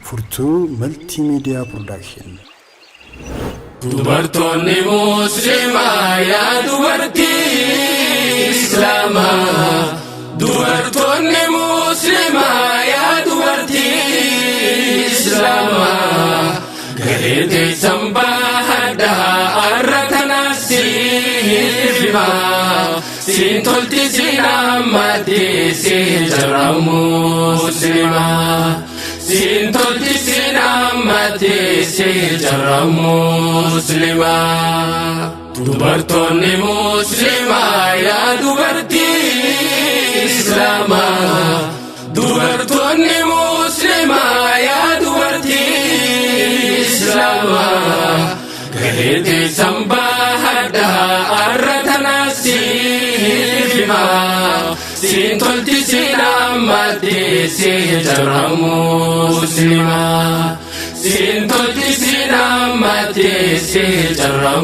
Furtuu Multimedia Production. Dubartoonni Muslimaa yaa dubartii Islaamaa. Dubartoonni Muslimaa yaa dubartii Islaamaa. Gareetee sambaa haddaa arratana siifima. Siintolti sinammatee seejara Muslimaa. Siintolti sinammatee seejara Muslimaa. Dubartoonni Muslimaa yaa dubartii Islaamaa. Dubartoonni Muslimaa yaa dubartii Islaamaa. Gareetee sambaa haddaa arratana siifima. Siintolti sinammatee seejara Muslimaa. Siintolti sinammatee seejara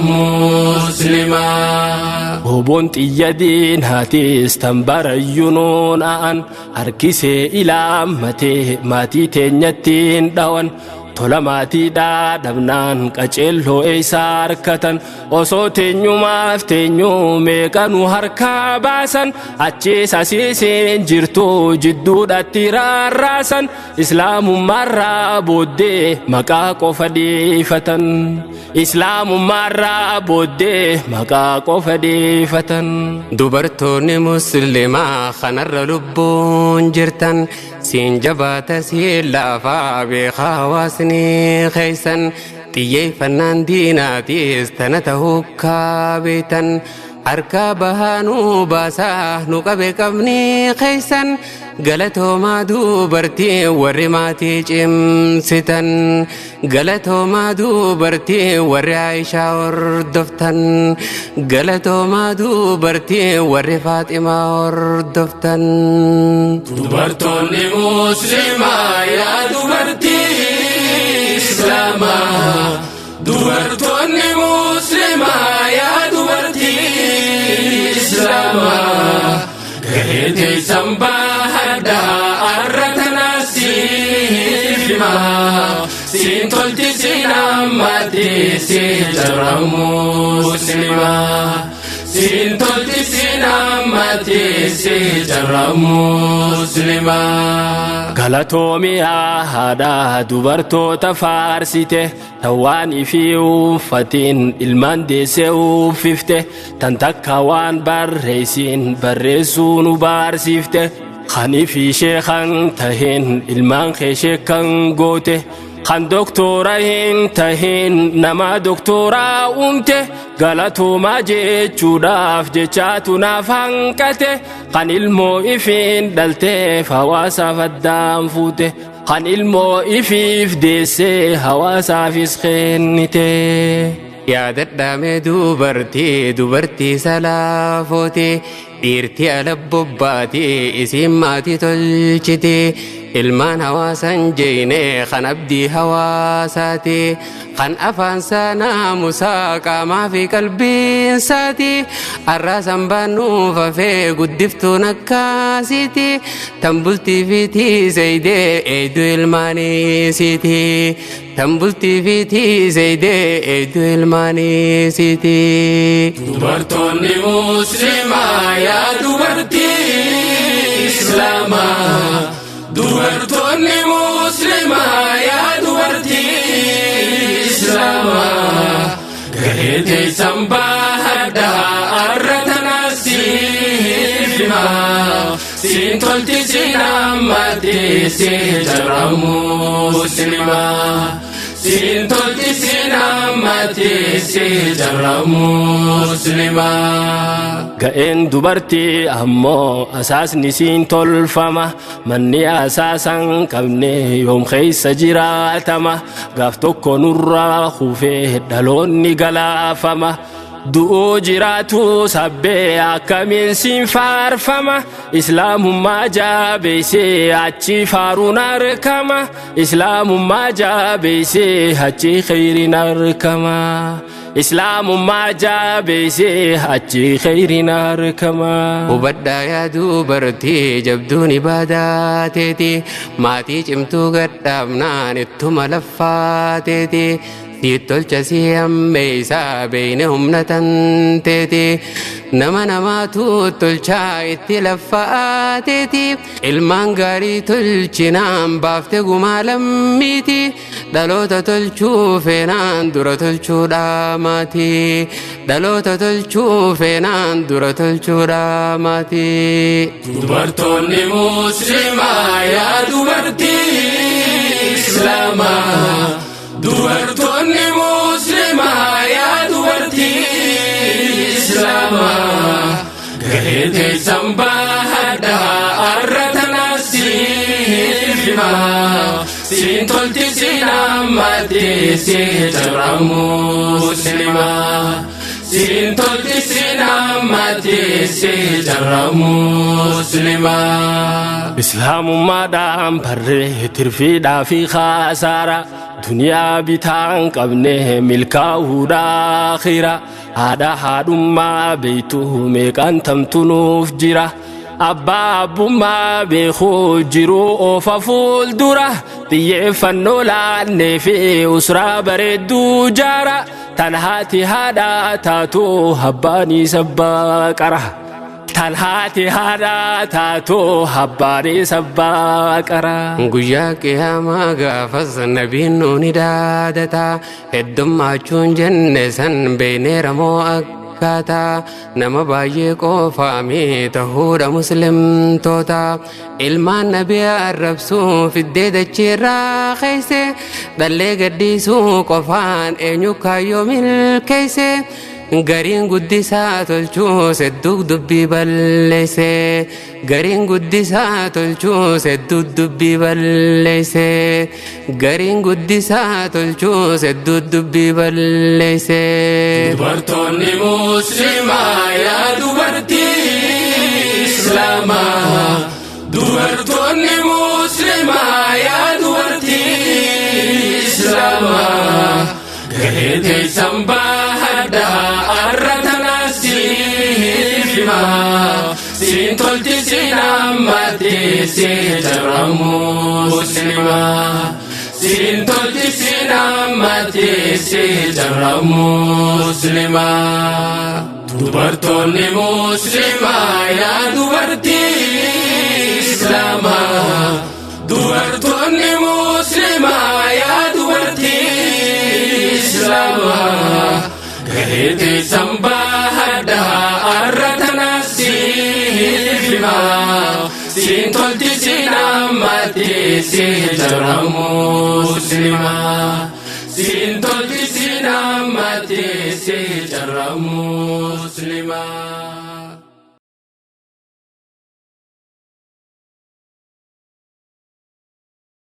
Muslimaa. Boboon xiyyadiin haatis tambarayyuun aan harkisee ilaammatee maatii teenyattiin dhawan. Tola maatiidhaa dhabnaan qaceelloo isaa harkatan osoo teenyumaaf teenyuu meeqanu harkaa baasan achiis asiisiin jirtu jidduudhaatti raarraasan islaamummaarraa booddee maqaa qofa dhiifatan. Islaamummaarraa booddee maqaa qofa dhiifatan. Dubartoonni Muslimaa kanarra lubbuun jirtan siin jabaata siin laafaa beekaa hawaasni keeysan xiyyeeffannaan diinaatis tana ta'uu beektan harka bahaanuu baasaa nu qabe qabni keeysan galatoomaa dubartii warri maatii cimsitan galatoomaa dubartii warri Aishaa hordoftan galatoomaa dubartii warri Faaximaa hordoftan. Dubartoonni Muslimaa yaa dubartii Islaamaa. Dubartoonni Muslimaa yaa dubartii Islaamaa. Gareetee sambaa haddaa arratana siifima. Siintolti sinammatee seejara Muslimaa. Siintolti sinammatee seejara Muslimaa. Galatoomiyaa haadhaa dubartoota faarsite tawaan ifii uffatiin ilmaan deessee uffifte tan takka waan barreessin barreessuu nu barsiifte kan ifii sheekan tahin ilmaan kee sheekan goote. Kan doktora hin tahin nama doktora uumte galatoomaa jechuudhaaf jechaatu naaf hanqate kan ilmoo ifiin dhalteef hawaasaaf addaan fuute kan ilmoo ifiif deessee hawaasaafis kennite. Yaadadhaame dubartii salaafooti dhiirtii ala bobbaatii isiin maatii tolchiti ilmaan hawaasan jeeyne kan abdii hawaasaati kan afaansaa naamusaa qaamaa fi qalbiinsaati arraasan baannuuf hafee guddiftuun akkaasiiti tan bultii fi tiiseydee eeyduu ilmaaniisiiti tan bultii fi tiiseydee eeyduu ilmaaniisiiti. Dubartoonni Muslimaa yaa dubartii Islaamaa. Dubartoonni Muslimaa yaa dubartii Islaamaa. Gareetee sambaa haddaa arratana siifima. Siintolti sinammatee seejara Muslimaa. Siintolti sinammatee seejara Muslimaa. Ga'een dubartii ammoo asaasni siin tolfama manni asaasan qabne yoom keessa jiraatama gaaf tokko nurraa kufee dhaloonni galaafama. Du'uu jiraatu sabbee akkamiin siin faarfama islaamummaa jaabeessee achi faaruun argama islaamummaa jaabeessee achi khayriin argama إسلام ما جابسي أجي خيرنا ركما وبدا يا دوبرتي جبدوني باداتي ماتي جمتو قدامنا نتم لفاتي تيتول سيام بيسا بينهم نتنتي نما توتل شاي تلفاتي المانغاري تلشنام بافتقو مالميتي دلوتا تلشو فينان دورا تلشو داماتي دلوتا تلشو فينان دورا تلشو داماتي dubartoonni muslimaa yaa dubartii islaamaa dubartoonni muslimaa yaa dubartii islaamaa gahee teessan baadhaa arra tanaasiif himaa siin tolti siin ammatee siin jarra muslimaa siin tolti siin ammatee siin jarra muslimaa إسلام ما دام بره ترفيدا في خسارة دنيا بتان قبنه ملكا ودا خيرا هذا ما بيته ميكان تمتنوف جرا أباب ما بيخو جرو ففول دورة تيفنو لاني في أسرى بريدو جارة تنهاتي هذا تاتو هباني سباكره تنهاتي هذا تاتو هباني سباكره guyyaa qiyaamaa gaafas nabiin nuuni daadata heddummachuun jenne san beeyneera moo akkaataa nama baay'ee qofaami tahuudha muslimtoota ilmaan nabii arrabsuu fiddee dachiirraa keeyse dhallee gaddisuu qofaan eenyu kaayyoo milkeeyse gariin guddisaa tolchuu sedduu dubbii balleeyse gariin guddisaa tolchuu sedduu dubbii balleeyse gariin guddisaa tolchuu sedduu dubbii balleeyse dubartoonni muslimaa yaa dubartii islaamaa dubartoonni muslimaa yaa dubartii islaamaa gahee teessan baadhaa arra tanaasiif himaa siin tolti siin ammatee siin jarra muslimaa siin tolti siin ammatee siin jarra muslimaa dubartoonni muslimaa yaa dubartii islaamaa dubartoonni muslimaa yaa dubartii islaamaa gahee teessan baadhaa arra tanaasiif himaa siin tolti siin ammatee siin jarra muslimaa siin tolti siin ammatee siin jarra muslimaa